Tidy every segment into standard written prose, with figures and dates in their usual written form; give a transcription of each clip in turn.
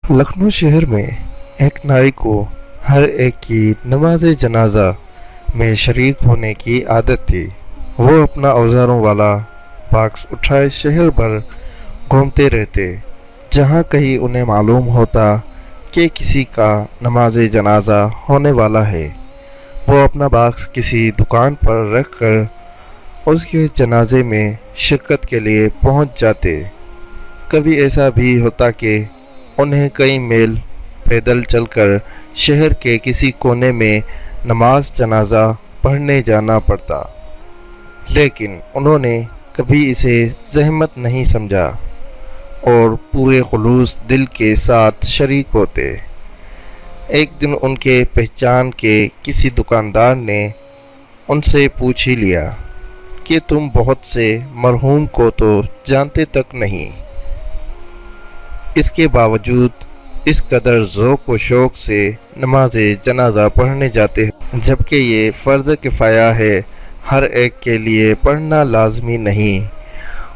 लखनऊ शहर में एक नाई को हर एक की नमाज जनाजा में शरीक होने की आदत थी। वो अपना औजारों वाला बॉक्स उठाए शहर भर घूमते रहते। जहाँ कहीं उन्हें मालूम होता कि किसी का नमाज जनाजा होने वाला है, वो अपना बॉक्स किसी दुकान पर रख कर उसके जनाजे में शिरकत के लिए पहुंच जाते। कभी ऐसा भी होता कि उन्हें कई मील पैदल चलकर शहर के किसी कोने में नमाज जनाजा पढ़ने जाना पड़ता, लेकिन उन्होंने कभी इसे जहमत नहीं समझा और पूरे खुलूस दिल के साथ शरीक होते। एक दिन उनके पहचान के किसी दुकानदार ने उनसे पूछ ही लिया कि तुम बहुत से मरहूम को तो जानते तक नहीं, इसके बावजूद इस कदर ज़ौक़ व शौक़ से नमाज जनाजा पढ़ने जाते हैं, जबकि ये फ़र्ज़ किफ़ाया है, हर एक के लिए पढ़ना लाजमी नहीं।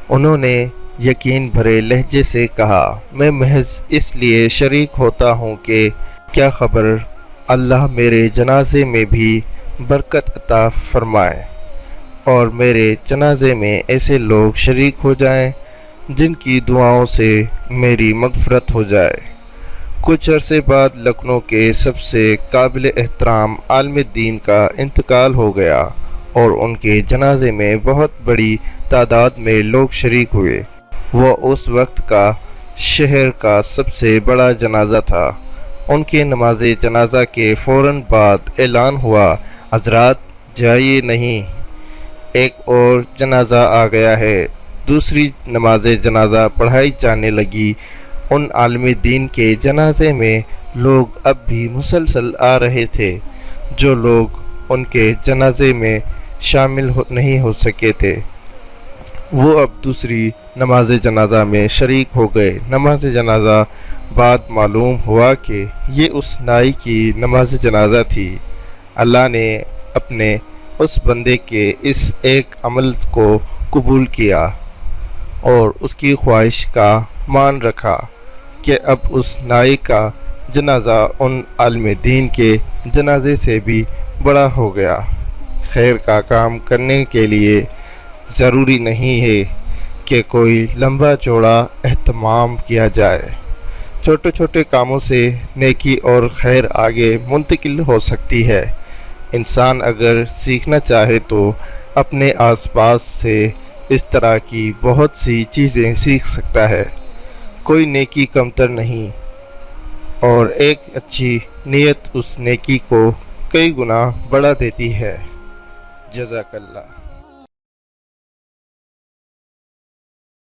उन्होंने यकीन भरे लहजे से कहा, मैं महज इसलिए शरीक होता हूँ कि क्या ख़बर अल्लाह मेरे जनाजे में भी बरकत अता फ़रमाए और मेरे जनाजे में ऐसे लोग शरीक हो जाएं जिनकी दुआओं से मेरी मग़फ़िरत हो जाए। कुछ अरसे बाद लखनऊ के सबसे काबिल एहतराम आलिम दीन का इंतकाल हो गया और उनके जनाजे में बहुत बड़ी तादाद में लोग शरीक हुए। वह उस वक्त का शहर का सबसे बड़ा जनाजा था। उनके नमाज जनाजा के फ़ौरन बाद ऐलान हुआ, हज़रात जाइए नहीं, एक और जनाजा आ गया है। दूसरी नमाज जनाजा पढ़ाई जाने लगी। उन आलिम दीन के जनाजे में लोग अब भी मुसलसल आ रहे थे। जो लोग उनके जनाजे में शामिल नहीं हो सके थे, वो अब दूसरी नमाज जनाजा में शरीक हो गए। नमाज जनाजा बाद मालूम हुआ कि ये उस नाई की नमाज जनाजा थी। अल्लाह ने अपने उस बंदे के इस एक अमल को कबूल किया और उसकी ख्वाहिश का मान रखा कि अब उस नाई का जनाजा उन आलिम दीन के जनाजे से भी बड़ा हो गया। खैर का काम करने के लिए ज़रूरी नहीं है कि कोई लंबा चौड़ा एहतमाम किया जाए। छोटे छोटे कामों से नेकी और खैर आगे मुंतकिल हो सकती है। इंसान अगर सीखना चाहे तो अपने आसपास से इस तरह की बहुत सी चीज़ें सीख सकता है। कोई नेकी कमतर नहीं और एक अच्छी नीयत उस नेकी को कई गुना बढ़ा देती है। जज़ाकल्लाह।